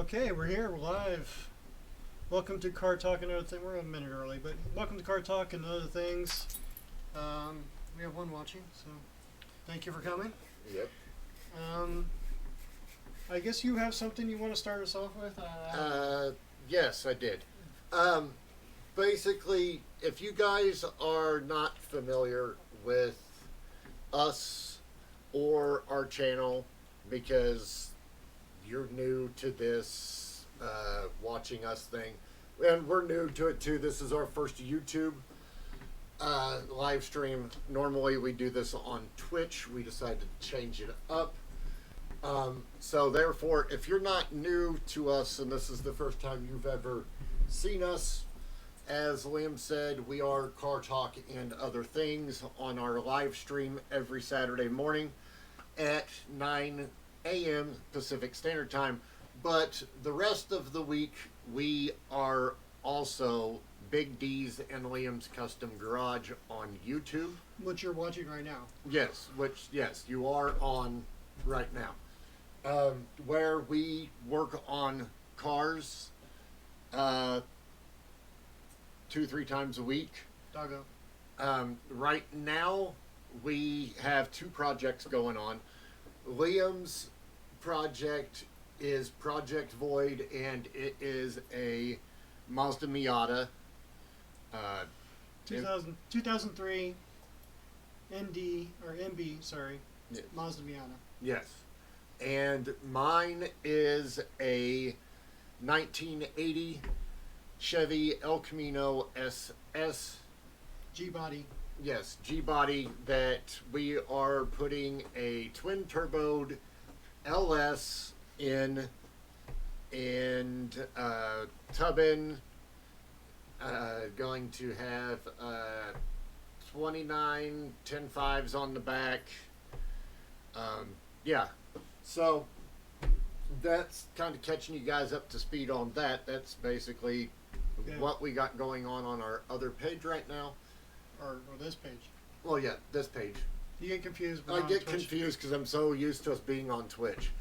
Okay, we're here. We're live. Welcome to Car Talk and Other Things. We're a minute early, but welcome to Car Talk and Other Things. We have one watching, so thank you for coming. Yep. I guess you have something you want to start us off with? Yes, I did. Basically, if you guys are not familiar with us or our channel, because you're new to this watching us thing, and we're new to it too. This is our first YouTube live stream. Normally we do this on Twitch. We decided to change it up. So therefore, if you're not new to us and this is the first time you've ever seen us, as Liam said, we are Car Talk and Other Things on our live stream every Saturday morning at 9 a.m. Pacific Standard Time. But the rest of the week, we are also Big D's and Liam's Custom Garage on YouTube. What you're watching right now. Yes, yes, you are on right now. Where we work on cars 2-3 times a week. Doggo. Right now, we have 2 projects going on. Liam's project is Project Void, and it is a Mazda Miata. 2003 ND, or MB, sorry. Yes. Mazda Miata. Yes. And mine is a 1980 Chevy El Camino SS. G-Body. Yes, G-Body, that we are putting a twin-turboed LS in, and tubbin, going to have 29 10.5s on the back. Yeah, so that's kind of catching you guys up to speed on that. That's basically what we got going on our other page right now. Or this page. Well, yeah, this page. You get confused. I get confused because I'm so used to us being on Twitch.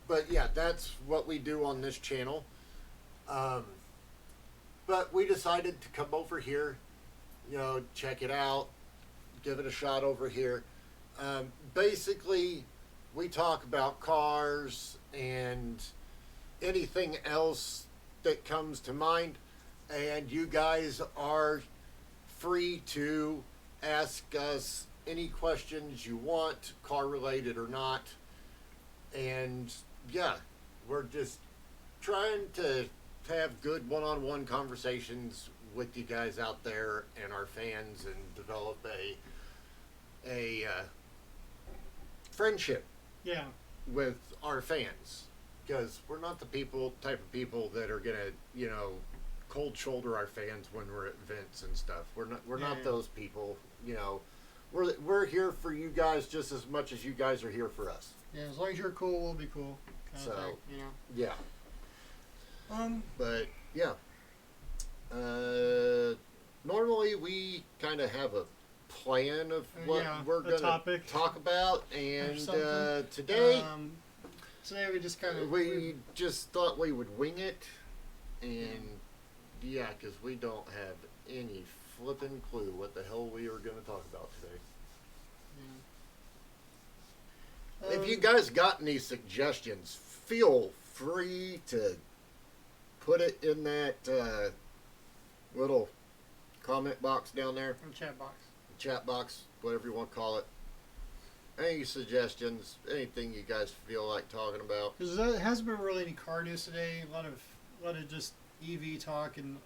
But yeah, that's what we do on this channel. But we decided to come over here, check it out, give it a shot over here. Basically, we talk about cars and anything else that comes to mind, and you guys are free to ask us any questions you want, car related or not. And yeah, we're just trying to have good one-on-one conversations with you guys out there and our fans, and develop a friendship with our fans, because we're not the type of people that are gonna cold shoulder our fans when we're at events and stuff. We're not those people. We're here for you guys just as much as you guys are here for us. Yeah, as long as you're cool, we'll be cool. Yeah. But yeah. Normally we kind of have a plan of what we're going to talk about, and today we just kind of just thought we would wing it, and because we don't have any flipping clue what the hell we are going to talk about today. If you guys got any suggestions, feel free to put it in that little comment box down there. Chat box, whatever you want to call it. Any suggestions, anything you guys feel like talking about? Because there hasn't been really any car news today. A lot of just EV talk and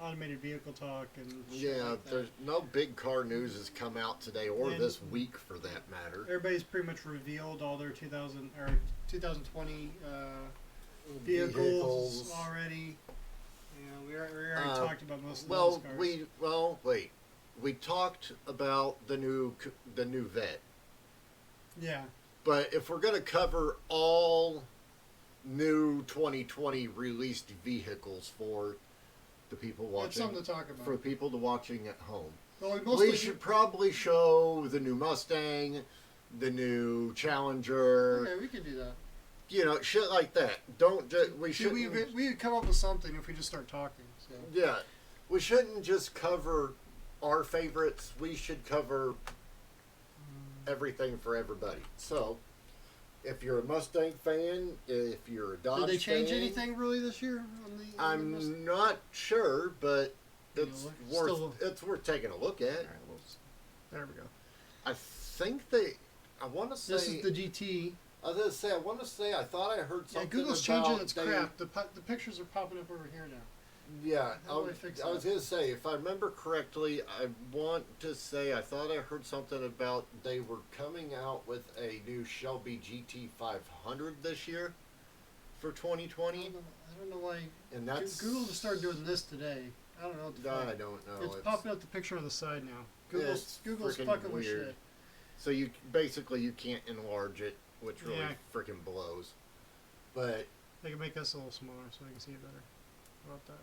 automated vehicle talk and there's no big car news has come out today or this week for that matter. Everybody's pretty much revealed all their 2020 vehicles already. We already talked about most of those cars. We talked about the new Vet. Yeah. But if we're going to cover all new 2020 released vehicles for the people watching, that's something to talk about. For people watching at home. Well, we should probably show the new Mustang, the new Challenger. Okay, we could do that. You know, shit like that. Don't just we See, shouldn't. we come up with something if we just start talking. So. Yeah, we shouldn't just cover our favorites. We should cover everything for everybody. So, if you're a Mustang fan, if you're a Dodge Did they change fan, anything really this year? On the, I'm not sure, but it's Yeah, worth still- it's worth taking a look at. All right, there we go. I think they. I want to say. This is the GT. I was gonna say. I want to say. I thought I heard Yeah, something. Google's about changing its they- crap. The pictures are popping up over here now. Yeah, How do I fix I was that? gonna say, if I remember correctly, I want to say I thought I heard something about they were coming out with a new Shelby GT500 this year for 2020, I don't know why. and that's Google just started doing this today. I don't know what the I fuck. don't know. It's popping up the picture on the side now. It's Google's freaking fucking with weird. shit. So you basically you can't enlarge it, which really Yeah. freaking blows. But They can make us a little smaller so I can see it better. How about that?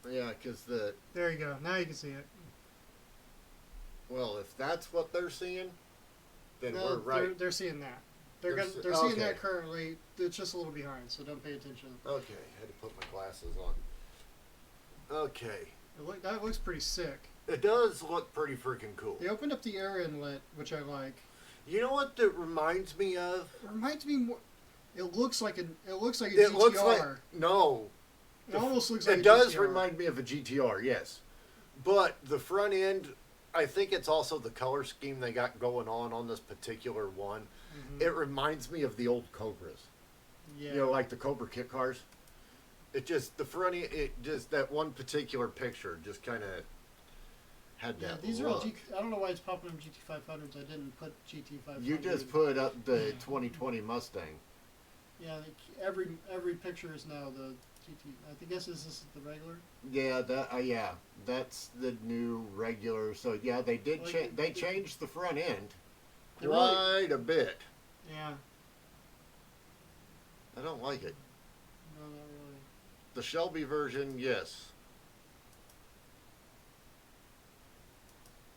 yeah, because the There you go. Now you can see it. well, if that's what they're seeing, then No, we're right. They're seeing that. They're They're se- seeing okay. that currently. It's just a little behind, so don't pay attention. Okay, had to put my glasses on. Okay. That looks pretty sick. It does look pretty freaking cool. They opened up the air inlet, which I like. You know what that reminds me of? It reminds me more. It looks like a It GTR. looks like no. It almost looks like It a does GTR. remind me of a GTR, yes. But the front end, I think it's also the color scheme they got going on this particular one. Mhm. It reminds me of the old Cobras. Yeah. You know, like the Cobra kit cars. It just the front end, it just that one particular picture just kind of had Yeah, that these are all look. I don't know why it's popping up GT500s. I didn't put GT500. You just put up the 2020 Mustang. Yeah, every picture is now the GT. I guess this is the regular. Yeah, yeah, that's the new regular. So yeah, they did Like- they changed the front end They really- quite a bit. Yeah. I don't like it. No, not really. The Shelby version, yes.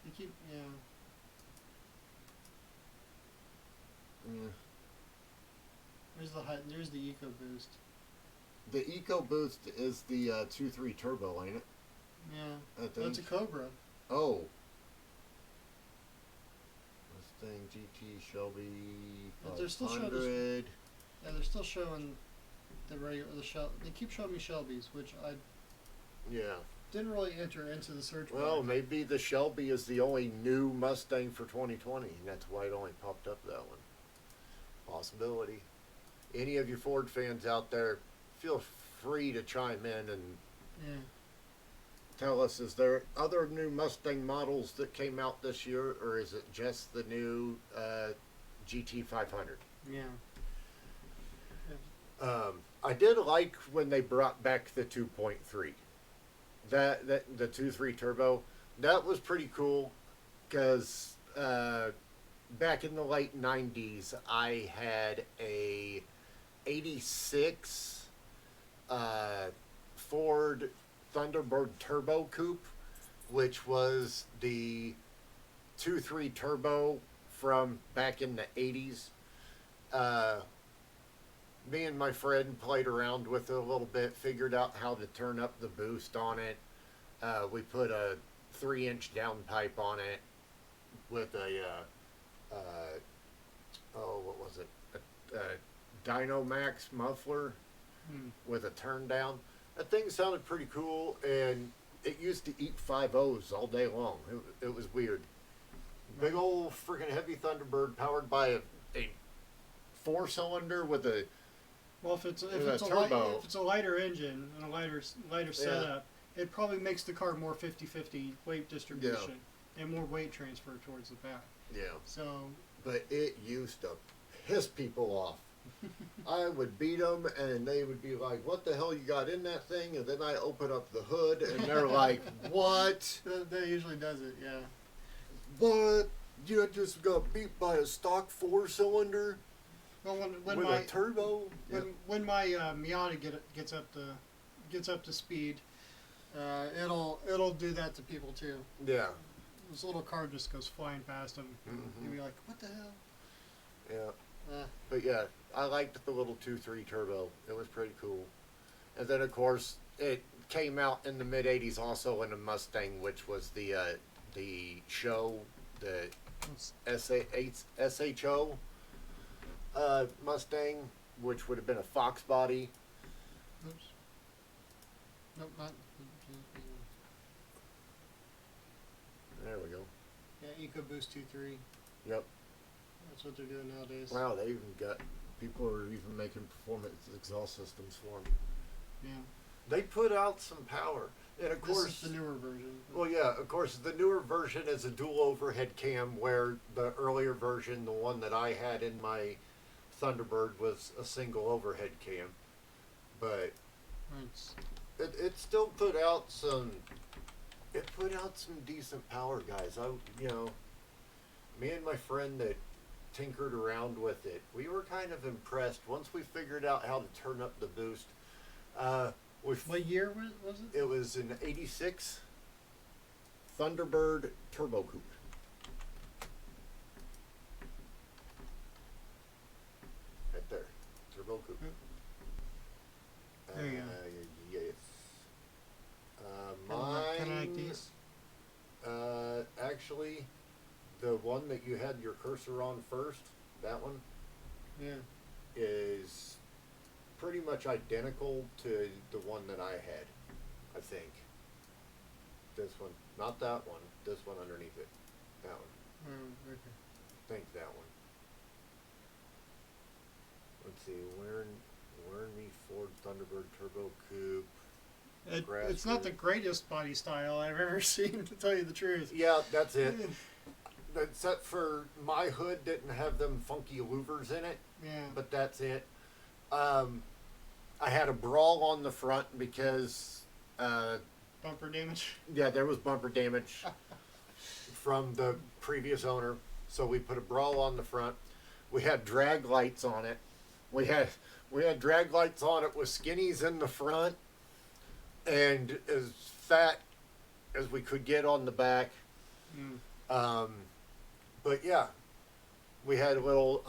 You keep Mm. There's the EcoBoost. The EcoBoost is the 2.3 turbo, ain't it? Yeah. I think. That's a Cobra. Oh. Mustang GT Shelby But they're still showing 500. Yeah, they're still showing the Shell. They keep showing me Shelby's, which I Yeah. didn't really enter into the search bar. Well, maybe the Shelby is the only new Mustang for 2020, and that's why it only popped up that one. Possibility. Any of you Ford fans out there, feel free to chime in and Yeah. tell us, is there other new Mustang models that came out this year, or is it just the new GT500? Yeah. I did like when they brought back the 2.3. That the 2.3 turbo, that was pretty cool because back in the late 90s, I had a 86 Ford Thunderbird Turbo Coupe, which was the 2.3 turbo from back in the 80s. Me and my friend played around with it a little bit, figured out how to turn up the boost on it. We put a 3-inch downpipe on it with a what was it? A Dynamax muffler Hmm. with a turn down. That thing sounded pretty cool, and it used to eat 5.0s all day long. It was weird. Big old freaking heavy Thunderbird powered by a 4-cylinder with a Well, if it's a turbo. if it's a lighter engine and a lighter setup, it probably makes the car more 50-50 weight distribution and more weight transfer towards the back. yeah. So But it used to piss people off. I would beat them, and they would be like, "What the hell you got in that thing?" And then I open up the hood, and they're like, "What? that usually does it. Yeah. What? You just got beat by a stock 4-cylinder Well, when with my a turbo?" when my Miata gets up to speed, it'll do that to people too. Yeah. This little car just goes flying past them. Mhm. You'll be like, "What the hell?" Yeah. Uh, But yeah, I liked the little 2.3 turbo. It was pretty cool. And then of course it came out in the mid '80s also in a Mustang, which was the show, the SHO Mustang, which would have been a Fox body. oops. Nope, not. There we go. Yeah, EcoBoost 2.3. Yep. That's what they're doing nowadays. Wow, they even got people are even making performance exhaust systems for them. Yeah. They put out some power, and of This course, is the newer version. well, yeah, of course, the newer version is a dual overhead cam, where the earlier version, the one that I had in my Thunderbird, was a single overhead cam. But It's, it still put out some. It put out some decent power, guys. Me and my friend that tinkered around with it, we were kind of impressed once we figured out how to turn up the boost. what year was it? It was an '86 Thunderbird Turbo Coupe. Right there, Turbo Coupe. There you go. Yes. Kind of like Mine. these. Actually, the one that you had your cursor on first, that one, Yeah. is pretty much identical to the one that I had, I think. This one, not that one, this one underneath it. That one. Okay. I think that one. Let's see, Warren Me Ford Thunderbird Turbo Coupe. It's not the greatest body style I've ever seen, to tell you the truth. Yeah, that's it. Except for my hood didn't have them funky louvers in it, Yeah. but that's it. I had a brawl on the front because, Bumper damage. yeah, there was bumper damage from the previous owner. So we put a brawl on the front. We had drag lights on it. We had drag lights on it with skinnies in the front and as fat as we could get on the back. Mm. But yeah, we had a little.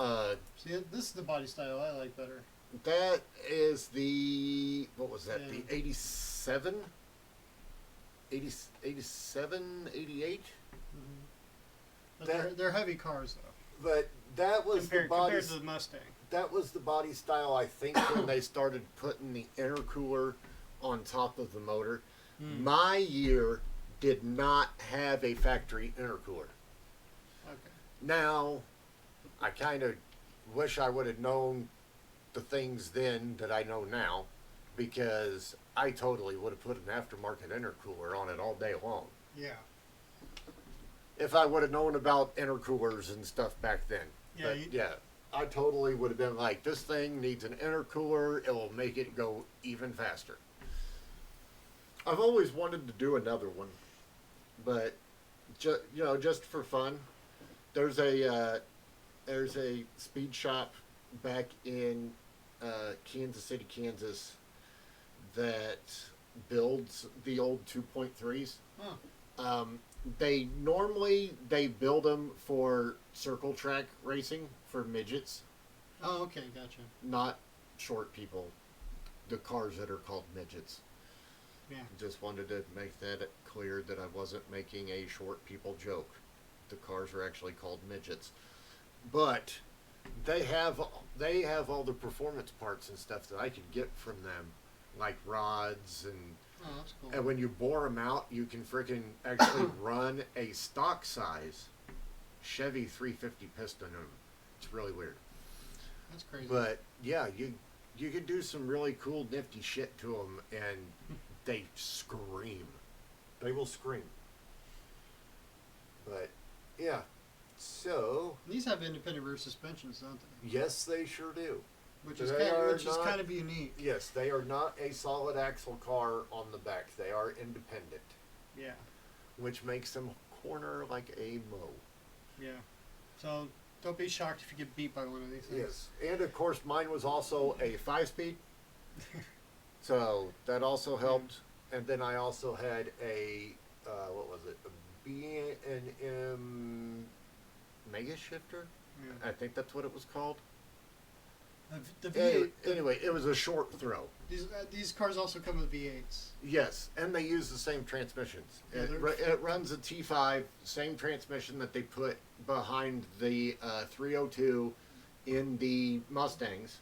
See, this is the body style I like better. That is the, what was that? Yeah. The 87, 87, 88. Mm-hmm. But That- they're heavy cars though. But that was Compared the body. to the Mustang. That was the body style, I think, when they started putting the intercooler on top of the motor. Mm. My year did not have a factory intercooler. Okay. Now, I kind of wish I would have known the things then that I know now, because I totally would have put an aftermarket intercooler on it all day long. Yeah. If I would have known about intercoolers and stuff back then. Yeah. But yeah, I totally would have been like, this thing needs an intercooler. It will make it go even faster. I've always wanted to do another one, but just for fun, there's a speed shop back in Kansas City, Kansas, that builds the old 2.3s. Huh. They build them for circle track racing for midgets, Oh, okay, gotcha. not short people. The cars that are called midgets. Yeah. Just wanted to make that clear that I wasn't making a short people joke. The cars are actually called midgets, but they have all the performance parts and stuff that I could get from them, like rods and. Oh, that's cool. And when you bore them out, you can freaking actually run a stock size Chevy 350 piston in them. It's really weird. That's crazy. But yeah, you could do some really cool, nifty shit to them, and they scream. They will scream. But yeah, so These have independent rear suspensions, don't they? yes, they sure do. Which They is are not- kind of unique. Yes, they are not a solid axle car on the back. They are independent, Yeah. which makes them corner like a mow. Yeah. So don't be shocked if you get beat by one of these things. Yes, and of course mine was also a 5-speed, so that also helped. And then I also had a what was it? A B&M Mega Shifter. Yeah. I think that's what it was called. The V8, Anyway, it was a short throw. these cars also come with V8s. Yes, and they use the same transmissions. Yeah, It runs a T5, same transmission that they put behind the 302 in the Mustangs.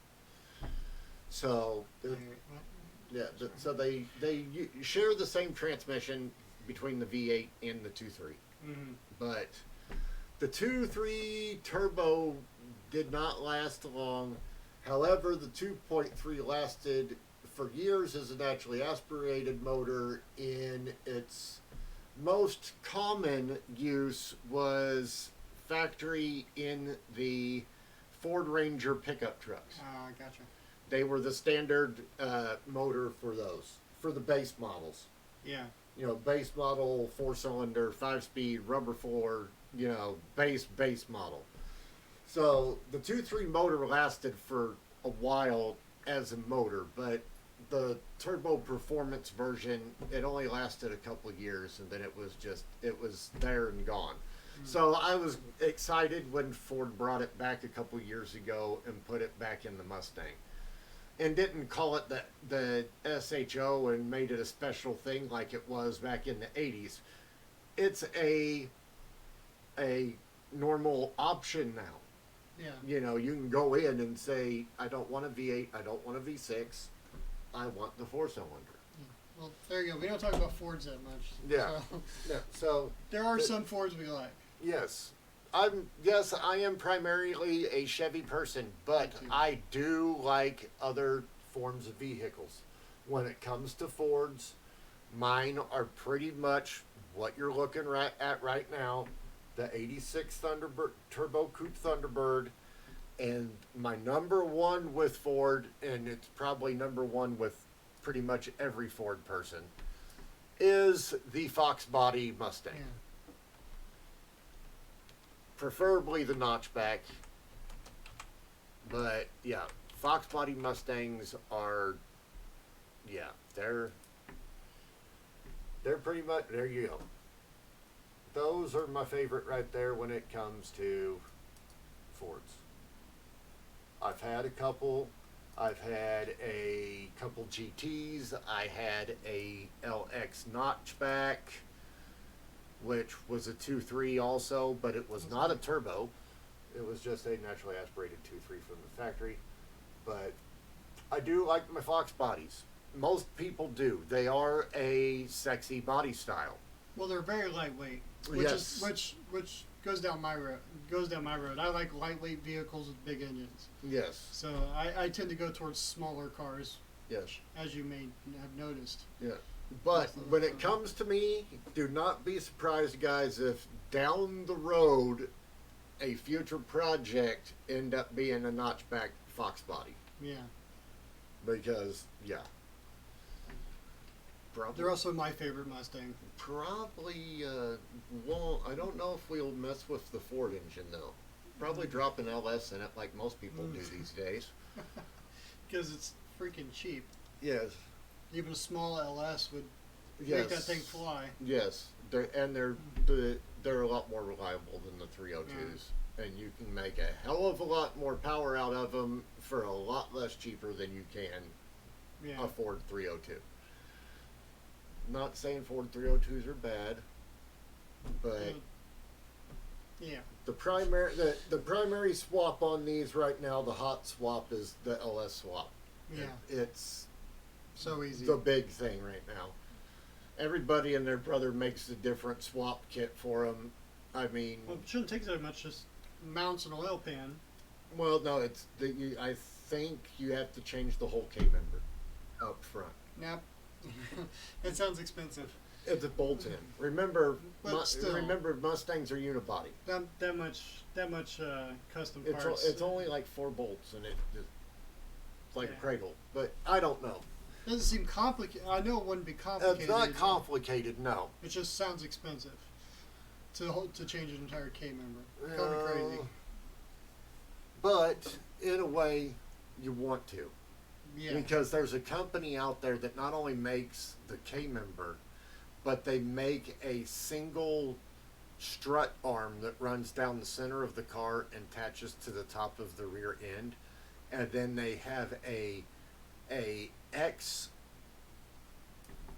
So, so they share the same transmission between the V8 and the 2.3. Mm-hmm. But the 2.3 turbo did not last long. However, the 2.3 lasted for years as a naturally aspirated motor. In its most common use was factory in the Ford Ranger pickup trucks. Gotcha. They were the standard motor for those, for the base models. Yeah. You know, base model, 4-cylinder, 5-speed, rubber floor, you know, base model. So the 2.3 motor lasted for a while as a motor, but the turbo performance version, it only lasted a couple of years, and then it was there and gone. So I was excited when Ford brought it back a couple of years ago and put it back in the Mustang. And didn't call it the SHO and made it a special thing like it was back in the 80s. It's a normal option now. Yeah. You know, you can go in and say, I don't want a V8, I don't want a V6, I want the 4-cylinder. Well, there you go. We don't talk about Fords that much. Yeah. So, Yeah, so there are some Fords we like. yes. I am primarily a Chevy person, but Me too. I do like other forms of vehicles. When it comes to Fords, mine are pretty much what you're looking at right now. The 86 Thunderbird, Turbo Coupe Thunderbird, and my number one with Ford, and it's probably number one with pretty much every Ford person, is the Fox Body Mustang. Yeah. Preferably the notchback, but yeah, Fox Body Mustangs are, yeah, they're pretty much, there you go. Those are my favorite right there when it comes to Fords. I've had a couple. I've had a couple GTs. I had a LX notchback, which was a 2.3 also, but it was not a turbo. It was just a naturally aspirated 2.3 from the factory. But I do like my Fox bodies. Most people do. They are a sexy body style. Well, they're very lightweight, which goes down my road. I like lightweight vehicles with big engines. Yes. So I tend to go towards smaller cars, Yes. as you may have noticed. Yeah. But when it comes to me, do not be surprised, guys, if down the road a future project end up being a notchback Fox body. Yeah. Because, yeah. They're also my favorite Mustang. Probably won't. I don't know if we'll mess with the Ford engine, though. Probably drop an LS in it like most people do these days. Because it's freaking cheap. Yes. Even a small LS would Yes. make that thing fly. Yes. They're a lot more reliable than the 302s. And you can make a hell of a lot more power out of them for a lot less cheaper than you can a Ford 302. Not saying Ford 302s are bad, but yeah. the primary swap on these right now, the hot swap, is the LS swap. Yeah. It's So easy. the big thing right now. Everybody and their brother makes a different swap kit for them. I mean, Well, it shouldn't take that much. Just mounts an oil pan. well, no, I think you have to change the whole K member up front. Nap. It sounds expensive. It's a bolt-in. Remember, But still. remember Mustangs are unibody. That much custom It's parts. it's only like 4 bolts, and it's like a Yeah. cradle. But I don't know. Doesn't seem complicated. I know it wouldn't be complicated. It's not complicated, no. It just sounds expensive to change an entire K member. Call me crazy. But in a way, you want to. Yeah. Because there's a company out there that not only makes the K member, but they make a single strut arm that runs down the center of the car and attaches to the top of the rear end, and then they have a X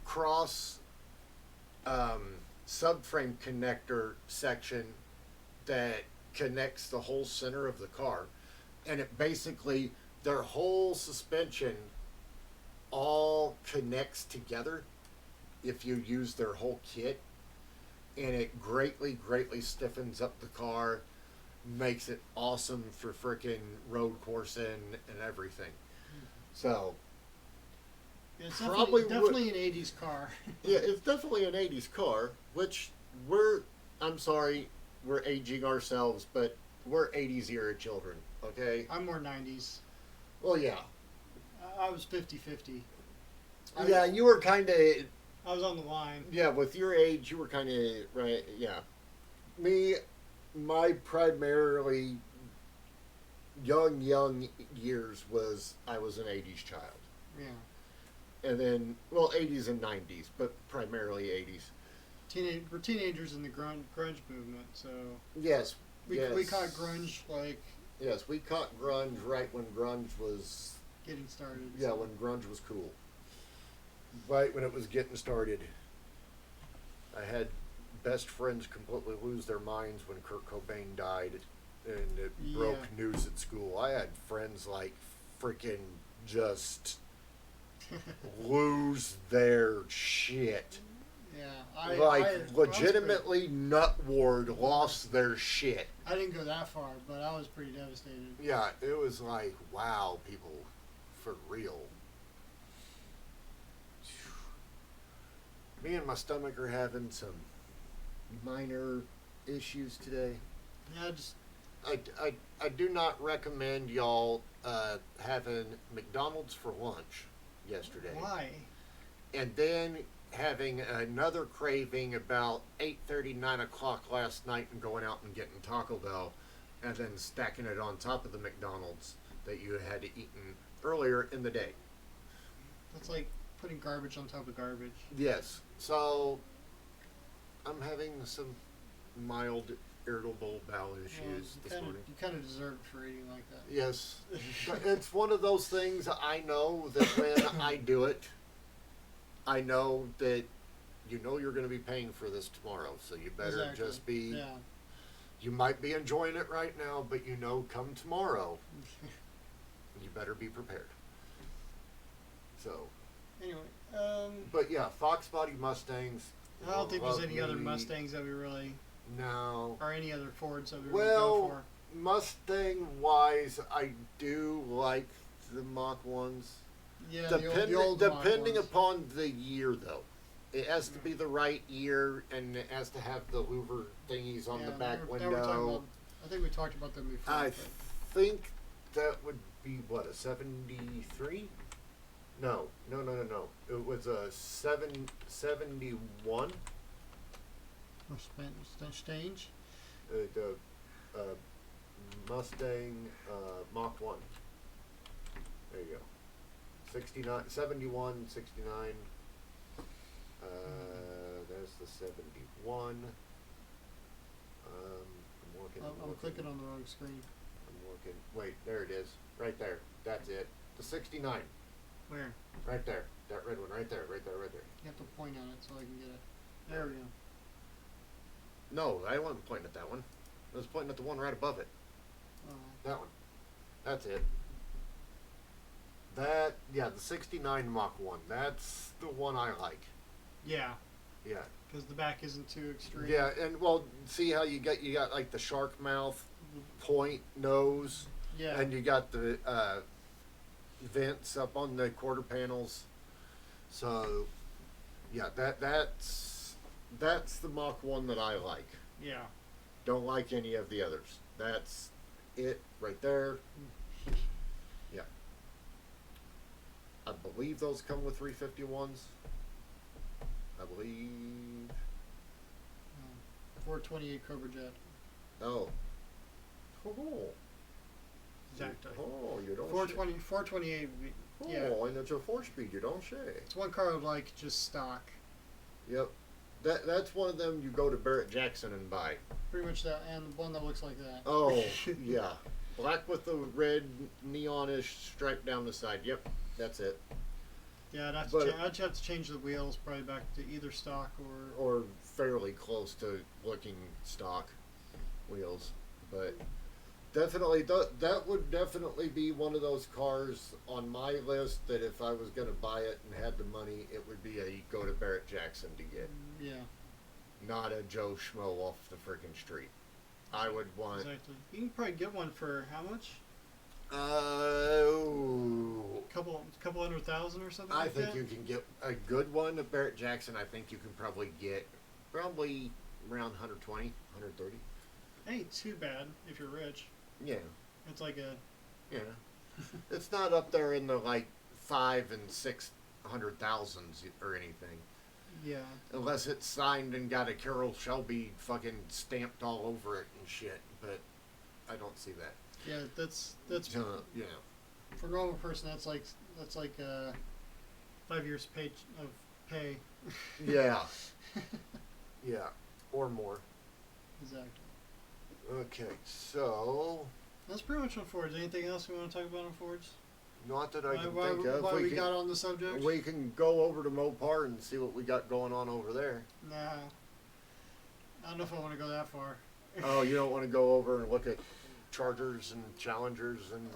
cross subframe connector section that connects the whole center of the car, and it basically their whole suspension all connects together if you use their whole kit, and it greatly stiffens up the car, makes it awesome for freaking road coursing and everything. So Yeah, it's Probably definitely an 80s car. yeah, it's definitely an 80s car, which I'm sorry, we're aging ourselves, but we're 80s era children, okay? I'm more 90s. Well, yeah. I was 50-50. Yeah, you were kind of, I was on the line. yeah, with your age, you were kind of, right, yeah. Me, my primarily young years I was an 80s child. Yeah. And then, well, 80s and 90s, but primarily 80s. We're teenagers in the grunge movement, so Yes. we yes. caught grunge like Yes, we caught grunge right when grunge was, getting started. yeah, so. when grunge was cool. Right when it was getting started. I had best friends completely lose their minds when Kurt Cobain died, and it broke news at school. I had friends like freaking just lose their shit. Yeah, I legitimately nut ward lost their shit. I didn't go that far, but I was pretty devastated. Yeah, it was like, wow, people, for real. Me and my stomach are having some minor issues today. Yeah, just I do not recommend y'all having McDonald's for lunch yesterday. why? And then having another craving about 8:30, 9 o'clock last night and going out and getting Taco Bell and then stacking it on top of the McDonald's that you had eaten earlier in the day. That's like putting garbage on top of garbage. Yes. So I'm having some mild irritable bowel issues this morning. You kind of deserve it for eating like that. Yes. But it's one of those things I know that when I do it, I know that you know you're going to be paying for this tomorrow. So you better Exactly. just be, Yeah. you might be enjoying it right now, but you know come tomorrow, you better be prepared. So, Anyway, but yeah, Fox Body Mustangs. I don't think there's any other lovely. Mustangs that we really, No. or any other Fords that we really go Well, for. Mustang wise, I do like the Mach 1s. Yeah, Depending the old Mach depending ones. upon the year, though. It has to be the right year, and it has to have the louver thingies on the back now we're talking window. about, I think we talked about them before. I but think that would be, what, a 73? No. It was a 71. Stange? The Mustang Mach 1. There you go. 69, 71, 69. There's the 71. I'm working. I'm clicking on the wrong screen. I'm working. Wait, there it is. Right there. That's it. The 69. Where? Right there. That red one. Right there. Right there. Right there. You have to point at it so I can get it. There we go. No, I wasn't pointing at that one. I was pointing at the one right above it. That one. That's it. Yeah, the 69 Mach 1. That's the one I like. Yeah, Yeah. because the back isn't too extreme. Yeah, and well, see how you got like the shark mouth, point nose, Yeah. and you got the vents up on the quarter panels. So, yeah, that's the Mach 1 that I like. Yeah. Don't like any of the others. That's it right there. Yeah. I believe those come with 351s. I believe. 428 Cobra Jet. Oh. Oh. Exactly. Oh, you don't 428 would be, Oh, yeah. and it's a 4-speed, you don't say. It's one car I would like just stock. Yep. That's one of them you go to Barrett Jackson and buy. Pretty much that, and one that looks like that. Oh, yeah. Black with the red neonish stripe down the side. Yep, that's it. Yeah, I'd have But- I'd have to change the wheels probably back to either stock or Or fairly close to looking stock wheels. But definitely, that would definitely be one of those cars on my list that if I was going to buy it and had the money, it would be a go to Barrett Jackson to get. yeah, Not a Joe Schmo off the freaking street. I would want. exactly. You can probably get one for how much? Oh. Couple $100,000 or something. I like think that? you can get a good one at Barrett Jackson. I think you can probably get around 120, 130. Ain't too bad if you're rich. Yeah, It's like a yeah. It's not up there in the like 5 and 600,000s or anything, yeah. unless it's signed and got a Carroll Shelby fucking stamped all over it and shit. But I don't see that. Yeah, that's Yeah. for a normal person. That's like 5 years of pay. Yeah. Yeah, or more. Exactly. Okay, so That's pretty much on Fords. Anything else we want to talk about on Fords? not that I can why think of. why we can, got on the subject? we can go over to Mopar and see what we got going on over there. Nah. I don't know if I want to go that far. Oh, you don't want to go over and look at Chargers and Challengers and.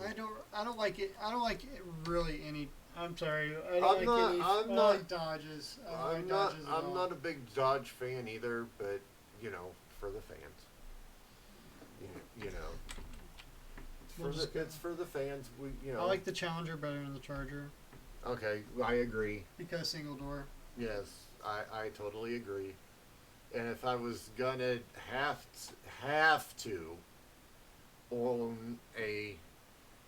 I don't like it. I don't like it really any. I'm sorry. I don't I'm like not- any. I'm I not- like Dodges. I don't I'm like not. Dodges at I'm all. not a big Dodge fan either, but you know, for the fans. You know. We'll just go- It's for the fans. We, you know. I like the Challenger better than the Charger Okay, I agree. because single door. Yes, I totally agree. And if I was gonna have to own a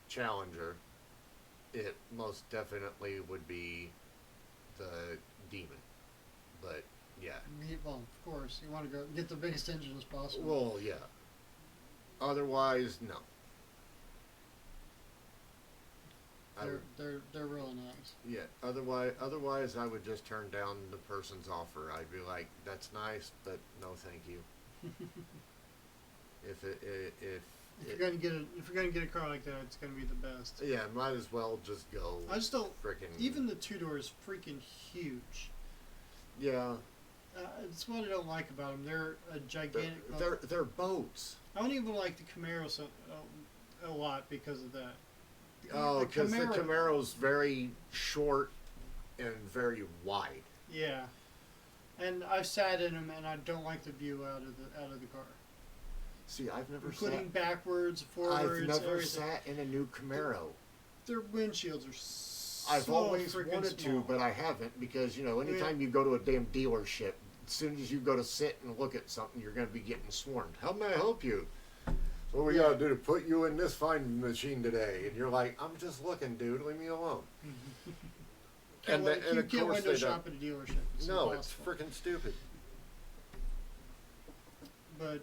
Challenger, it most definitely would be the Demon. But yeah. Well, of course, you want to go get the biggest engine as possible. Well, yeah. Otherwise, no. I would, They're really nice. yeah. Otherwise, I would just turn down the person's offer. I'd be like, "That's nice, but no, thank you." if If you're gonna get a car like that, it's gonna be the best. yeah, might as well just go. I just don't. Frickin' Even the two door is freaking huge. yeah. It's what I don't like about them. They're a gigantic. They're boats. I don't even like the Camaro a lot because of that. Oh, because the Camaro's very short and very wide. Yeah, and I've sat in them, and I don't like the view out of the car, See, I've never including sat. backwards, forwards. I've never everything. sat in a new Camaro. Their windshields are so I've always freaking wanted small. to, but I haven't because anytime you go to a damn dealership, as soon as you go to sit and look at something, you're going to be getting swarmed. How may I help you? What we got to do to put you in this fine machine today? And you're like, I'm just looking, dude. Leave me alone. Can't and you of can't course window they shop at a dealership. It's No, it's impossible. freaking stupid. But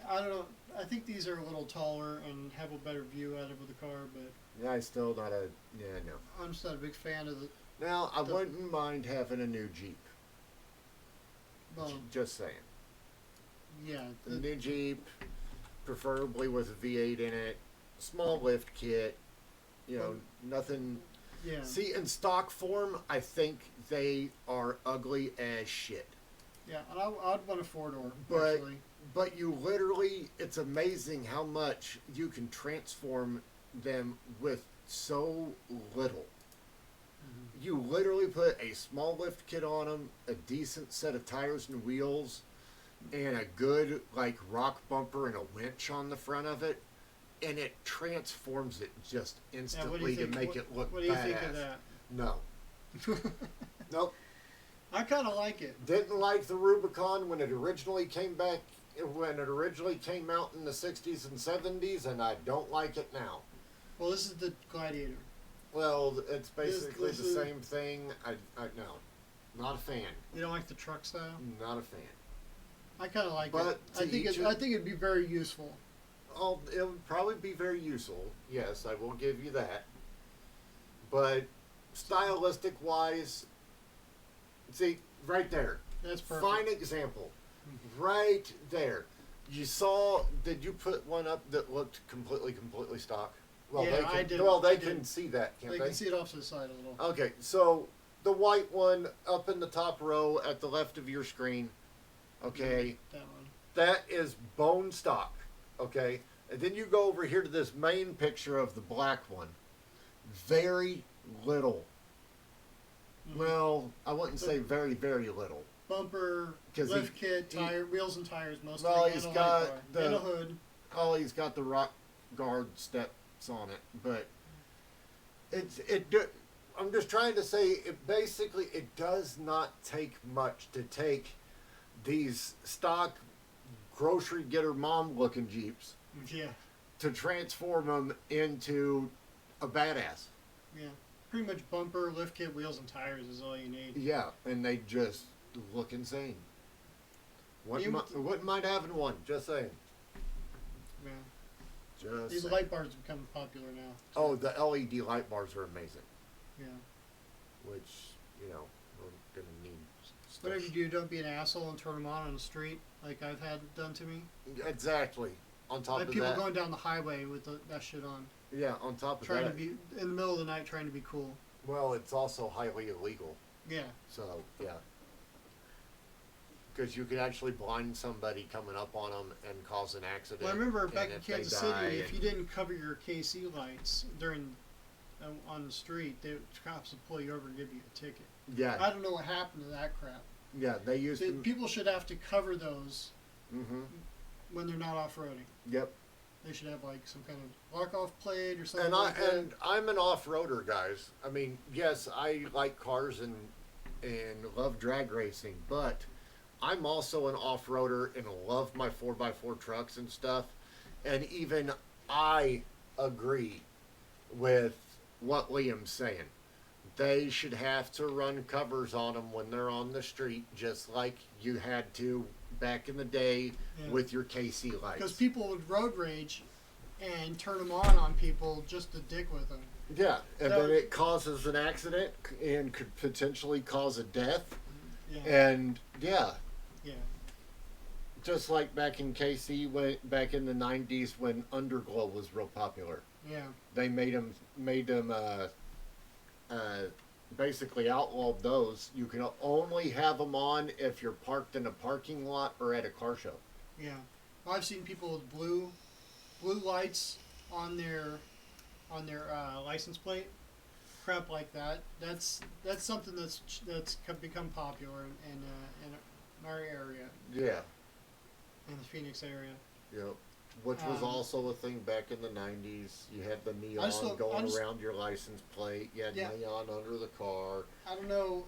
I don't know. I think these are a little taller and have a better view out of the car. But Yeah, I still not a no. I'm just not a big fan of the. Now I wouldn't mind having a new Jeep. Well, Just saying, yeah, a new Jeep, preferably with a V8 in it, small lift kit. Nothing. yeah. See, in stock form, I think they are ugly as shit. Yeah, and I'd want a four door. But- Actually, But you literally, it's amazing how much you can transform them with so little. You literally put a small lift kit on them, a decent set of tires and wheels, and a good rock bumper and a winch on the front of it, and it transforms it just yeah, instantly to make it look What do you badass. think of that? No, nope. I kind of like it. Didn't like the Rubicon when it originally came out in the 60s and 70s, and I don't like it now. Well, this is the Gladiator. Well, it's basically this the is- same thing. I no, not a fan. You don't like the truck style? Not a fan. I kind of like But it. I to think each I think it'd be very useful. Oh, it would probably be very useful. Yes, I will give you that. But stylistic wise, see right there, That's perfect. Fine example. Right there. You saw, did you put one up that looked completely stock? Well, Yeah, they can, I did. Well, they I can did. see that, can't They they? can see it off to the side a little. Okay, so the white one up in the top row at the left of your screen, okay, That one. that is bone stock, okay? And then you go over here to this main picture of the black one. Very little. Mhm. Well, I wouldn't say very, very little. Bumper, 'Cause lift he- kit, he- tire, wheels and tires mostly. Well, and he's a light got bar, the- and a hood. Oh, he's got the rock guard steps on it, but I'm just trying to say it does not take much to take these stock grocery getter mom looking Jeeps Yeah, to transform them into a badass. yeah. Pretty much bumper, lift kit, wheels and tires is all you need. Yeah, and they just look insane. Wouldn't mind having one, just saying. Yeah. Just These saying. light bars have become popular now. Oh, the LED light bars are amazing, Yeah. which, we're going to need stuff. Whatever you do, don't be an asshole and turn them on the street like I've had done to me. Exactly. On top Like of people that, going down the highway with that shit on, yeah, on top of trying that, to be in the middle of the night, trying to be cool. well, it's also highly illegal. Yeah. So, yeah. Because you could actually blind somebody coming up on them and cause an accident. Well, I remember and back in if they Kansas die City, if and- you didn't cover your KC lights during on the street, the cops would pull you over and give you a ticket. I Yeah, don't know what happened to that crap. yeah, they used to. People should have to cover those Mm-hmm. when they're not off-roading. Yep. They should have like some kind of walk-off plate or something And like that. I'm an off-roader, guys. I mean, yes, I like cars and love drag racing, but I'm also an off-roader and love my 4x4 trucks and stuff. And even I agree with what Liam's saying. They should have to run covers on them when they're on the street, just like you had to back in the day Yeah. with your KC lights. Because people would road rage and turn them on people just to dick with them. Yeah, and That then was- it causes an accident and could potentially cause a death. Yeah. And yeah, Yeah. just like back in KC, back in the '90s when Underglow was real popular, Yeah. they made them basically outlawed those. You can only have them on if you're parked in a parking lot or at a car show. Yeah. Well, I've seen people with blue lights on their license plate, crap like that. That's something that's become popular in our area, Yeah, in the Phoenix area. yep. Which was Um, also a thing back in the '90s. You had the neon I going just- around your license plate. You had Yeah. neon under the car. I don't know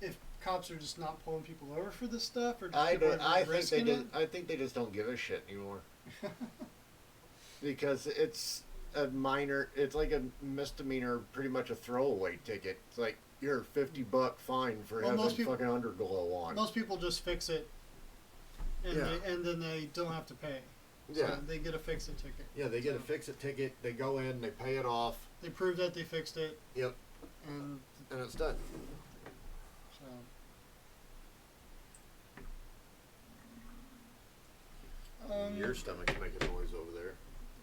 if cops are just not pulling people over for this stuff, or I people don't. are I think they risking just. it. I think they just don't give a shit anymore. Because it's a minor. It's like a misdemeanor, pretty much a throwaway ticket. It's like you're $50 fine for Well, having most people- fucking underglow on. Most people just fix it, and Yeah. and then they don't have to pay. Yeah. So they get a fix-it ticket. Yeah, they get a So fix-it ticket. They go in, they pay it off. They prove that they fixed it, Yep, and and it's done. so. Your stomach's making noise over there.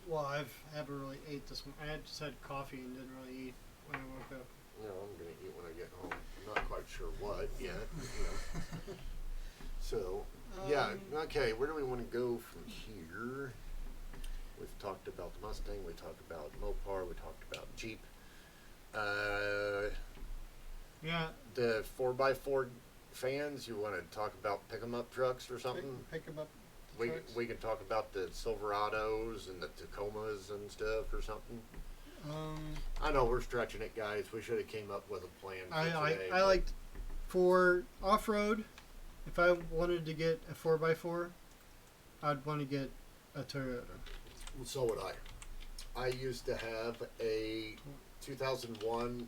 Well, I haven't really ate this one. I just had coffee and didn't really eat when I woke up. No, I'm gonna eat when I get home. I'm not quite sure what yet. So, yeah. Okay, where do we want to go from here? We've talked about the Mustang. We talked about Mopar. We talked about Jeep. Yeah, The 4x4 fans. You want to talk about pick 'em up trucks or something? pick them up. We trucks. we can talk about the Silverados and the Tacomas and stuff or something. I know we're stretching it, guys. We should have came up with a plan for today. I liked for off road. If I wanted to get a 4x4, I'd want to get a Toyota. So would I. I used to have a 2001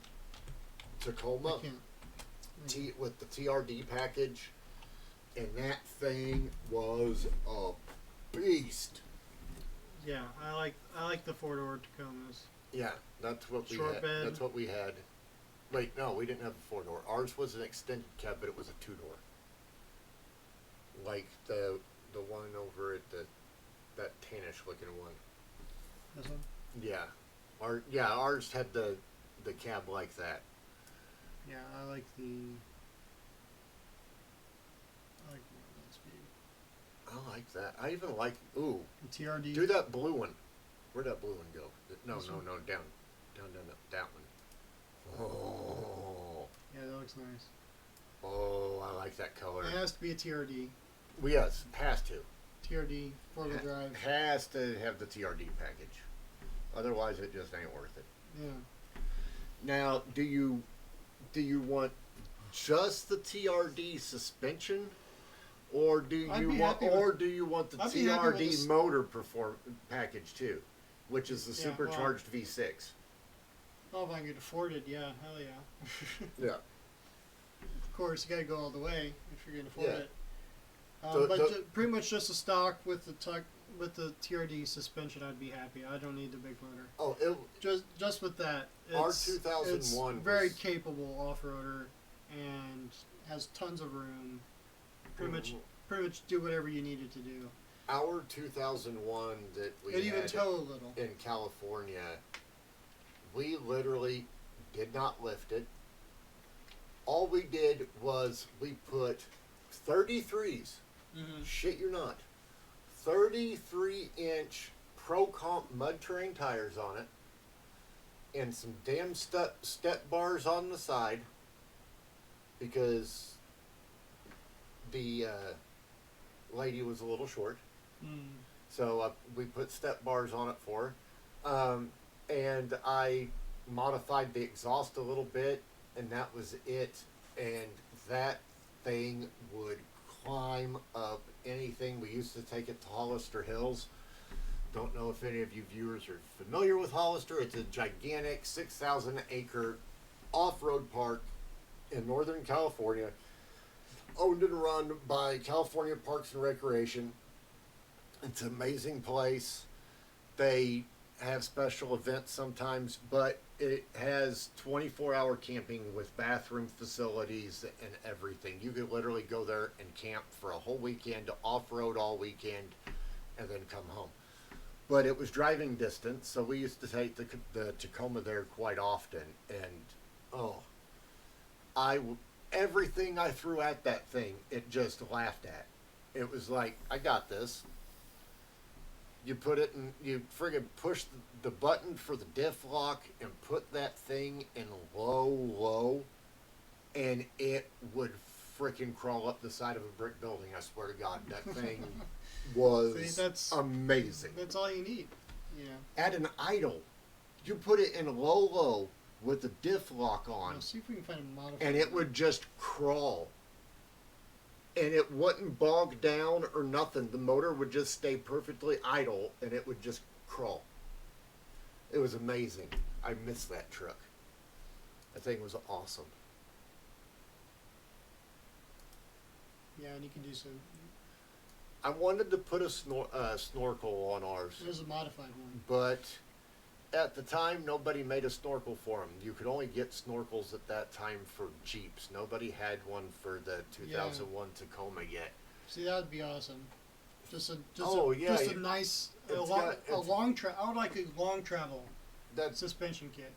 Tacoma I can't. with the TRD package, and that thing was a beast. Yeah, I like the 4-door Tacomas. Yeah, that's what we Short had. bed. That's what we had. Wait, no, we didn't have a 4-door. Ours was an extended cab, but it was a 2-door. like the one over at that tannish looking one. This one. Yeah, ours had the cab like that. Yeah, I like the. I like more of that speed. I like that. I even like The TRD. do that blue one. Where'd that blue one go? No, This one? down, that one. Oh, Yeah, that looks nice. oh, I like that color. It has to be a TRD. Well, yes, has to. TRD, four-wheel drive. Has to have the TRD package. Otherwise, it just ain't worth it. Yeah. Now, do you want just the TRD suspension, or do I'd you be want, happy with- or do you want the I'd be happy with TRD this- motor perform package too, which is the Yeah, well- supercharged V6? Oh, if I could afford it, yeah, hell yeah. Yeah. Of course, you gotta go all the way if you're gonna afford Yeah. it. Pretty much just a stock with the TRD suspension, I'd be happy. I don't need the big motor. Oh, Just with that, Our it's, 2001 it's very was- capable off-roader and has tons of room. Pretty much do whatever you need it to do. our 2001 that we It even had tow a little. in California, we literally did not lift it. All we did was we put 33s. Mm-hmm. Shit, you're not. 33-inch Pro Comp mud terrain tires on it, and some damn step bars on the side, because the lady was a little short. Mm. So we put step bars on it for her. And I modified the exhaust a little bit, and that was it. And that thing would climb up anything. We used to take it to Hollister Hills. Don't know if any of you viewers are familiar with Hollister. It's a gigantic 6,000 acre off-road park in Northern California, owned and run by California Parks and Recreation. It's an amazing place. They have special events sometimes, but it has 24-hour camping with bathroom facilities and everything. You could literally go there and camp for a whole weekend, off-road all weekend, and then come home. But it was driving distance, so we used to take the Tacoma there quite often. And everything I threw at that thing, it just laughed at. It was like, I got this. You put it in, you friggin' push the button for the diff lock and put that thing in low, and it would frickin' crawl up the side of a brick building. I swear to God, that thing was See, that's amazing. That's all you need. Yeah. At an idle, you put it in low with the diff lock on, Let's see if we can find a modified. and it would just crawl. And it wouldn't bog down or nothing. The motor would just stay perfectly idle, and it would just crawl. It was amazing. I miss that truck. That thing was awesome. Yeah, and you can do some. I wanted to put a snorkel on ours, There's a modified one. but at the time, nobody made a snorkel for them. You could only get snorkels at that time for Jeeps. Nobody had one for the 2001 Tacoma yet. See, that would be awesome. Just a nice a long I would like a long travel That's suspension kit.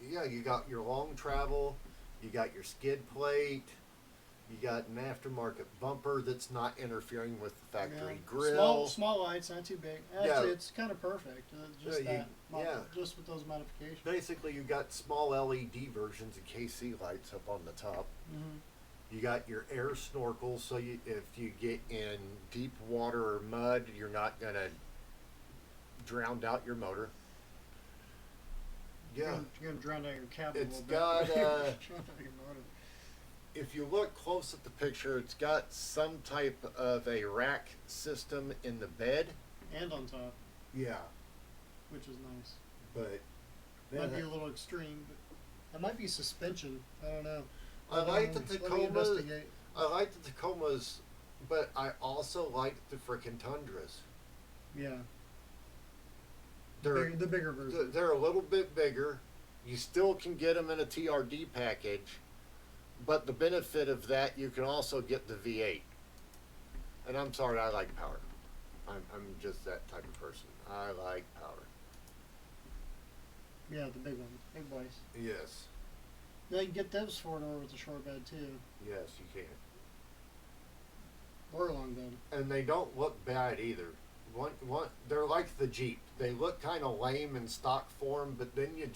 Yeah, you got your long travel, you got your skid plate, you got an aftermarket bumper that's not interfering with the factory grill. Small lights, not too big. Actually, Yeah. it's kind of perfect. Just with those modifications. Basically, you got small LED versions of KC lights up on the top. Mm-hmm. You got your air snorkel, so if you get in deep water or mud, you're not gonna drown out your motor. Yeah, You're gonna drown out your cab a It's little bit. got, Drown out your motor. if you look close at the picture, it's got some type of a rack system in the bed. And on top, Yeah, which is nice. but Might be a little extreme, but that might be suspension. I don't know. I like the Let me Tacoma. investigate. I like the Tacomas, but I also like the frickin' Tundras. Yeah, They're the bigger version. they're a little bit bigger. You still can get them in a TRD package, but the benefit of that, you can also get the V8. And I'm sorry, I like power. I'm just that type of person. I like power. Yeah, the big ones, big boys. Yes. Now you can get those 4-door with a short bed too, Yes, you can. or a long bed. And they don't look bad either. They're like the Jeep. They look kind of lame in stock form, but then you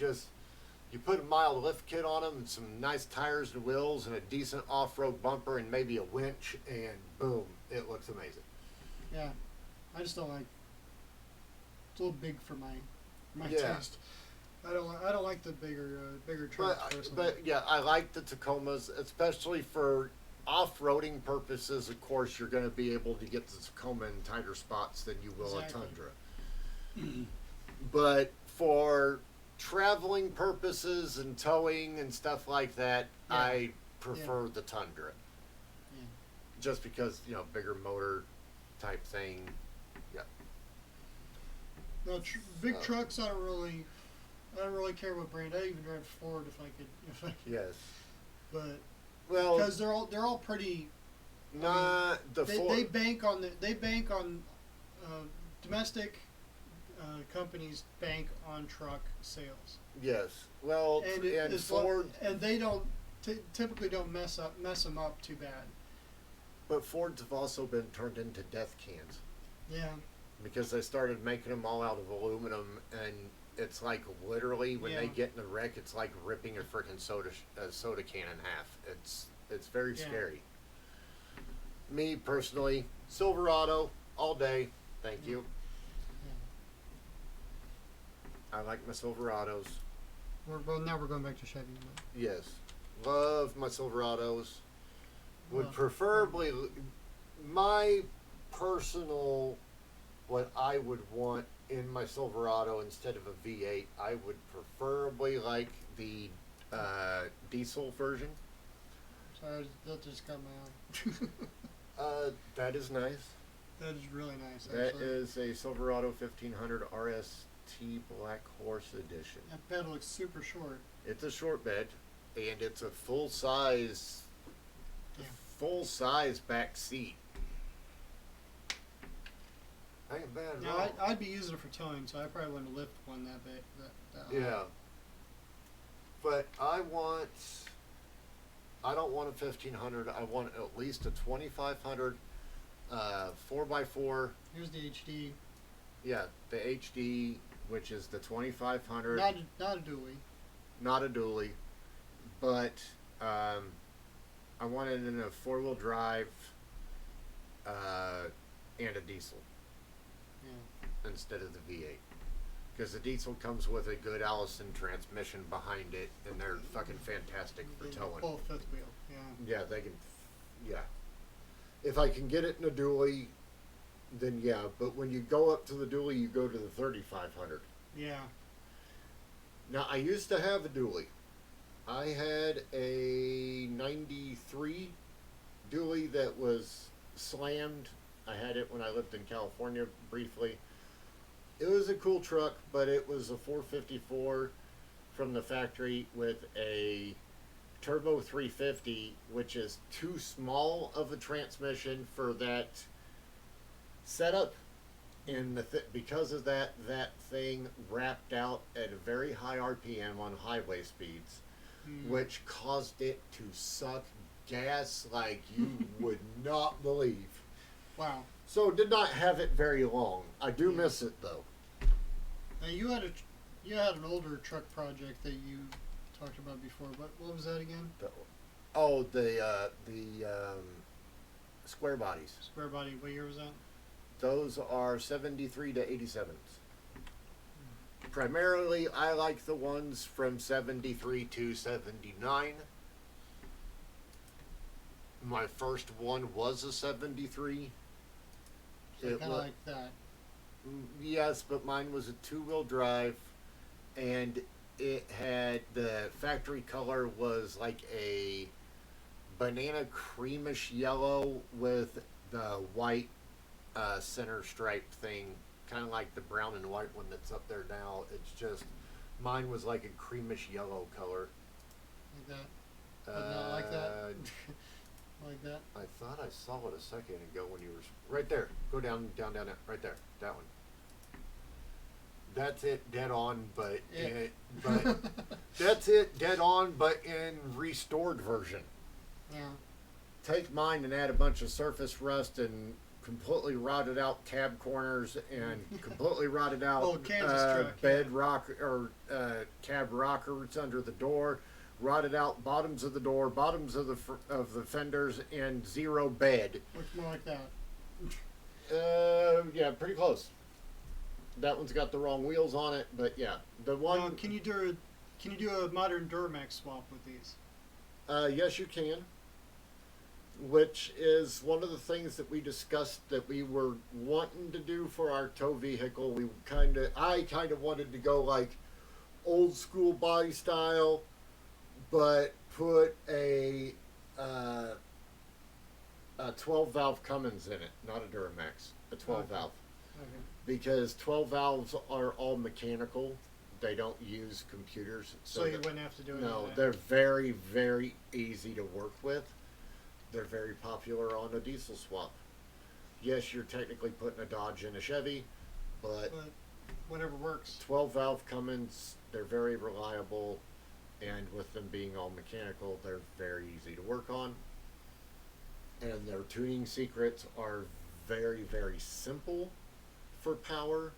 put a mild lift kit on them and some nice tires and wheels and a decent off-road bumper and maybe a winch, and boom, it looks amazing. Yeah, I just don't like. It's a little big for my Yeah. taste. I don't like the bigger trucks personally. But yeah, I like the Tacomas, especially for off-roading purposes. Of course, you're going to be able to get the Tacoma in tighter spots than you will Exactly. a Tundra. But for traveling purposes and towing and stuff like that, Yeah. I prefer the Tundra. Yeah. Just because, bigger motor type thing. Yeah. No, big So- trucks. I don't really care what brand. I even drive Ford if I could. Yes. But Well, because they're all pretty. not the They Ford. bank on domestic companies bank on truck sales, Yes. Well, and and Ford. and they don't typically don't mess them up too bad. But Fords have also been turned into death cans Yeah, because they started making them all out of aluminum, and it's like literally when they Yeah. get in a wreck, it's like ripping a freaking soda can in half. It's very Yeah. scary. Me personally, Silverado all day. Thank you. I like my Silverados. now we're going back to Chevy. Yes, love my Silverados. Would Well, preferably my personal what I would want in my Silverado instead of a V8. I would preferably like the diesel version. Sorry, that just got my eye. That is nice. That is really nice. That Actually, is a Silverado 1500 RST Black Horse Edition. that bed looks super short. It's a short bed, and it's a full size Yeah. back seat. Ain't bad at Now all. I'd be using it for towing, so I probably wouldn't lift one that big. That high. Yeah. But I don't want a 1500. I want at least a 2500 4x4. Here's the HD. Yeah, the HD, which is the 2500. Not a dually. Not a dually, but I want it in a 4-wheel drive and a diesel Yeah. instead of the V8. Because the diesel comes with a good Allison transmission behind it, and they're fucking fantastic for They can towing. pull a fifth wheel. Yeah. Yeah, they can. Yeah. If I can get it in a dually, then yeah. But when you go up to the dually, you go to the 3500. Yeah. Now, I used to have a dually. I had a 93 dually that was slammed. I had it when I lived in California briefly. It was a cool truck, but it was a 454 from the factory with a turbo 350, which is too small of a transmission for that setup. And because of that, that thing wrapped out at a very high RPM on highway speeds, Mm. which caused it to suck gas like you would not believe. Wow. So did not have it very long. I do miss it though. Now you had an older truck project that you talked about before. What was that again? The square bodies. Square body. What year was that? Those are 73 to 87s. Primarily, I like the ones from 73 to 79. My first one was a 73. So It kind wa- of like that. Yes, but mine was a 2-wheel drive, and it had the factory color was like a banana creamish yellow with the white center stripe thing, kind of like the brown and white one that's up there now. It's just mine was like a creamish yellow color. Like that. But not like that. like that. I thought I saw it a second ago when you were right there. Go down, down, down, down. Right there. That one. That's it, dead on, but but that's it, dead on, but in restored version. Yeah. Take mine and add a bunch of surface rust and completely rotted out cab corners and completely rotted out Oh, Kansas truck, bed rock or cab rockers under the door, rotted out bottoms of the door, bottoms of the fenders, and zero bed. Looks more like that. Yeah, pretty close. That one's got the wrong wheels on it, but yeah, the one. Now, can you do a modern Duramax swap with these? Yes, you can. Which is one of the things that we discussed that we were wanting to do for our tow vehicle. I kind of wanted to go like old school body style, but put a 12 valve Cummins in it, not a Duramax, a 12 valve. Okay. Because 12 valves are all mechanical. They don't use computers. So you wouldn't have to do it. No, they're very, very easy to work with. They're very popular on a diesel swap. Yes, you're technically putting a Dodge in a Chevy, but whatever works. 12 valve Cummins, they're very reliable, and with them being all mechanical, they're very easy to work on. And their tuning secrets are very, very simple for power.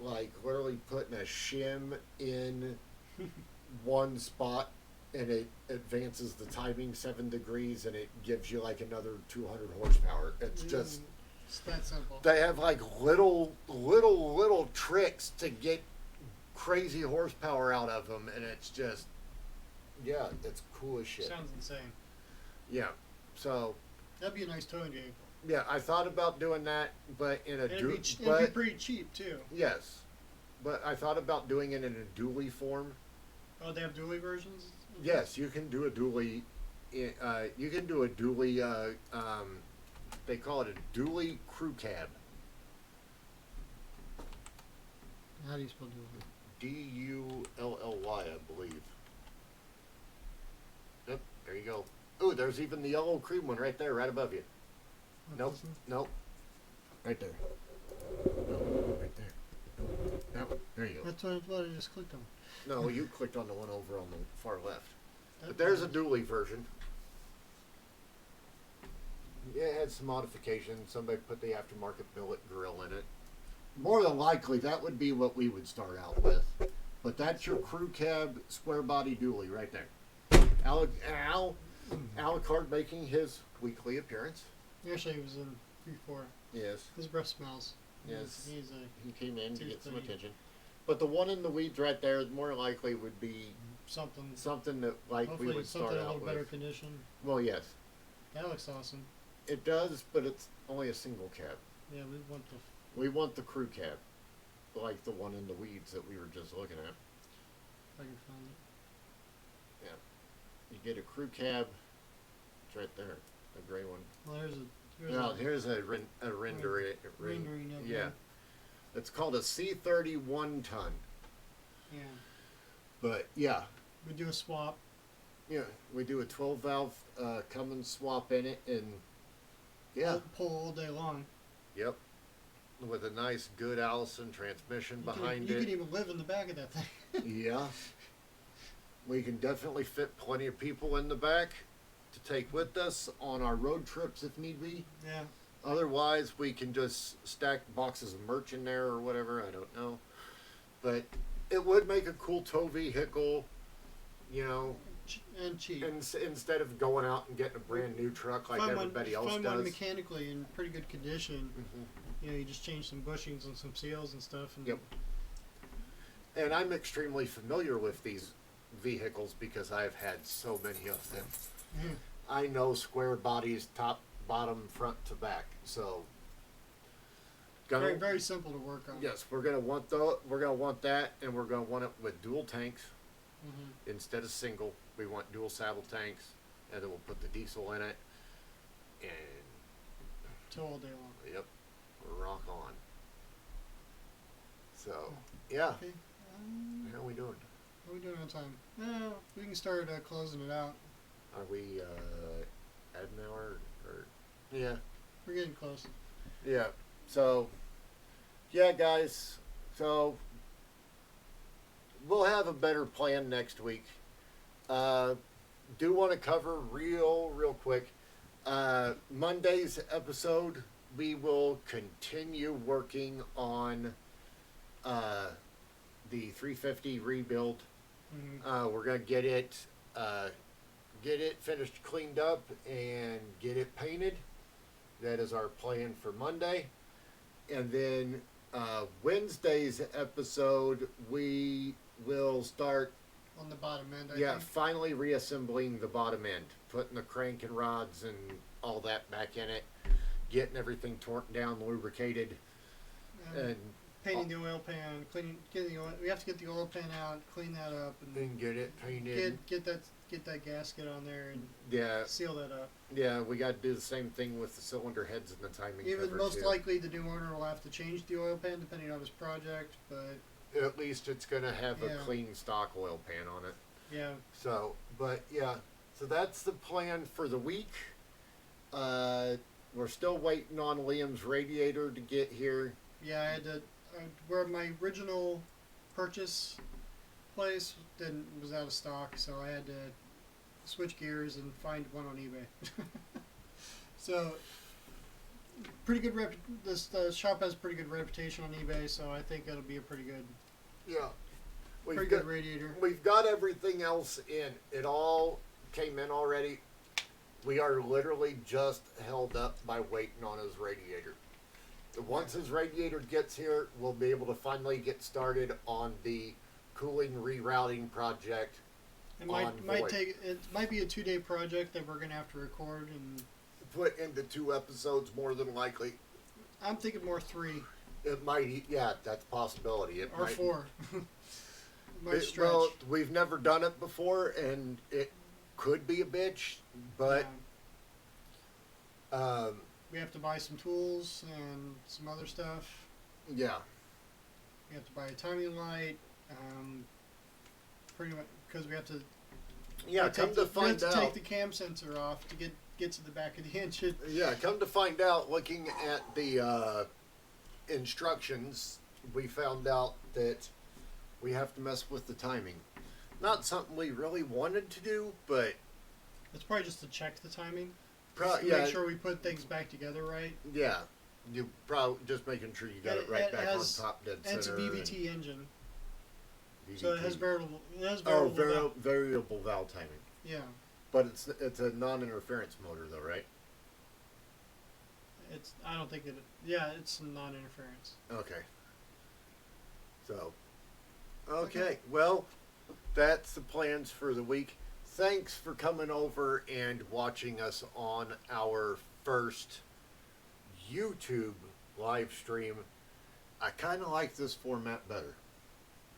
Like literally putting a shim in one spot and it advances the timing 7 degrees and it gives you like another 200 horsepower. It's just it's that simple. they have like little tricks to get crazy horsepower out of them, and it's just it's cool as shit. Sounds insane. Yeah, so That'd be a nice towing vehicle. yeah, I thought about doing that, but in a It'd be pretty cheap too. yes, but I thought about doing it in a dually form. Oh, they have dually versions. Yes, you can do a dually. You can do a dually. They call it a dually crew cab. How do you spell dually? Dully, I believe. Yep, there you go. Oh, there's even the yellow cream one right there, right above you. Nope, nope. Right there. Nope, right there. Nope. That one. There you go. That's what I just clicked on. No, you clicked on the one over on the far left. But there's a dually version. Yeah, it had some modifications. Somebody put the aftermarket billet grill in it. More than likely, that would be what we would start out with. But that's your crew cab square body dually right there. Al Alucard making his weekly appearance. Actually, he was in before. Yes. His breath smells. Yes. He came in to get some 230. attention. But the one in the weeds right there, more likely would be something that like we hopefully would something start in a out little with. better condition. Well, yes, That looks awesome. it does, but it's only a single cab. Yeah, we want the. We want the crew cab, like the one in the weeds that we were just looking at. If I can find it. You get a crew cab. It's right there, the gray one. Well, Here's a rendering. rendering of Yeah, one. it's called a C30 1-ton. Yeah. But yeah, We do a swap. we do a 12 valve Cummins swap in it, and yeah, Pull all day long. yep, with a nice good Allison transmission behind You it. could even live in the back of that thing. Yeah. We can definitely fit plenty of people in the back to take with us on our road trips if need be. Yeah. Otherwise, we can just stack boxes of merch in there or whatever. I don't know. But it would make a cool tow vehicle, And cheap. instead of going out and getting a brand new truck like everybody else Find does. one mechanically in pretty good condition. Mhm. You just change some bushings and some seals and stuff. And Yep. And I'm extremely familiar with these vehicles because I've had so many of them. Yeah. I know square bodies, top, bottom, front to back. So, Very, very simple to work on. yes, we're gonna want that, and we're gonna want it with dual tanks instead of single. We want dual saddle tanks, and then we'll put the diesel in it, and Tow all day long. yep, rock on. So, yeah, Okay. how are we doing? What are we doing on time? We can start closing it out. Are we at half an hour, or yeah, We're getting close. yeah. So, yeah, guys. So we'll have a better plan next week. Uh, do want to cover real quick. Monday's episode, we will continue working on uh, the 350 rebuild. We're gonna get it finished, cleaned up, and get it painted. That is our plan for Monday. And then Wednesday's episode, we will start On the bottom end, I think. finally reassembling the bottom end, putting the crank and rods and all that back in it, getting everything torn down, lubricated, and Painting the oil pan, getting the oil. We have to get the oil pan out, clean that up, and then get it painted. get that gasket on there and Yeah, seal that up. yeah, we got to do the same thing with the cylinder heads and the timing Even cover most too. likely, the new owner will have to change the oil pan depending on his project, but At least it's gonna have a Yeah. clean stock oil pan on it. yeah, So, but yeah, so that's the plan for the week. We're still waiting on Liam's radiator to get here. yeah. I had to where my original purchase place was out of stock, so I had to switch gears and find one on eBay. So pretty good this shop has pretty good reputation on eBay, so I think it'll be a pretty good Yeah, good radiator. we've got everything else in. It all came in already. We are literally just held up by waiting on his radiator. Once his radiator gets here, we'll be able to finally get started on the cooling rerouting project. It on Void. it might be a 2-day project that we're gonna have to record, and Put into 2 episodes more than likely. I'm thinking more 3 It might, yeah, that's a possibility. It or might, 4. Might stretch. well, we've never done it before, and it could be a bitch, but We have to buy some tools and some other stuff. yeah, We have to buy a timing light. Pretty much because we have to. yeah. Come to find we have to out, take the cam sensor off to get to the back of the engine. yeah, come to find out. Looking at the instructions, we found out that we have to mess with the timing. Not something we really wanted to do, but It's probably just to check the timing. probably Make sure we put things back together right. yeah. You probably just making sure you got it right back on top dead And it's a center. VVT engine, and so it has variable. oh, valve. variable valve timing. Yeah, But it's a non-interference motor though, right? it's. I don't think that. Yeah, it's non-interference. Okay. So, okay. Well, that's the plans for the week. Thanks for coming over and watching us on our first YouTube live stream. I kind of like this format better.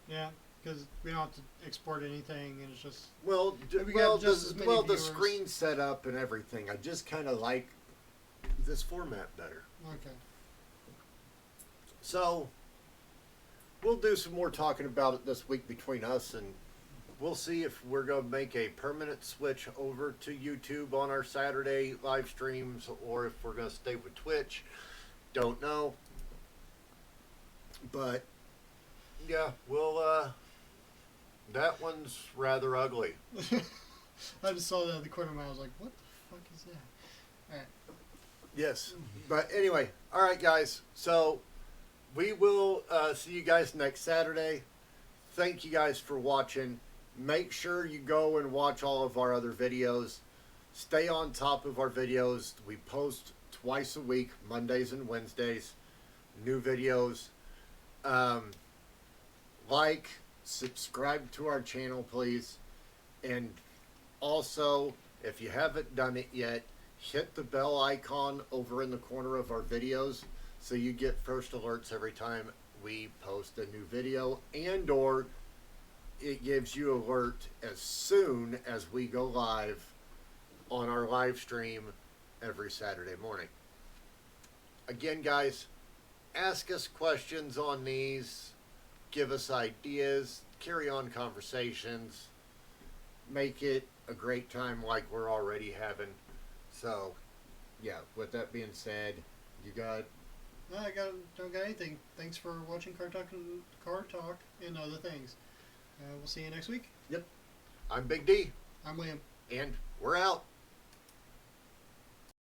Yeah, because we don't have to export anything, and it's just. Well, We got just as many the viewers. screen set up and everything. I just kind of like this format better. Okay. So, we'll do some more talking about it this week between us, and we'll see if we're going to make a permanent switch over to YouTube on our Saturday live streams, or if we're going to stay with Twitch. Don't know. But, yeah, we'll, that one's rather ugly. I just saw that in the corner of my eye. I was like, what the fuck is that? Alright. Yes. But anyway, all right, guys. So, we will see you guys next Saturday. Thank you guys for watching. Make sure you go and watch all of our other videos. Stay on top of our videos. We post twice a week, Mondays and Wednesdays. New videos. Like, subscribe to our channel, please. And also, if you haven't done it yet, hit the bell icon over in the corner of our videos so you get first alerts every time we post a new video, and or it gives you alert as soon as we go live on our live stream every Saturday morning. Again, guys, ask us questions on these, give us ideas, carry on conversations, make it a great time like we're already having. So, yeah. With that being said, you got No, don't got anything. Thanks for watching Car Talk, and other things. We'll see you next week. I'm Big D, I'm William. and we're out.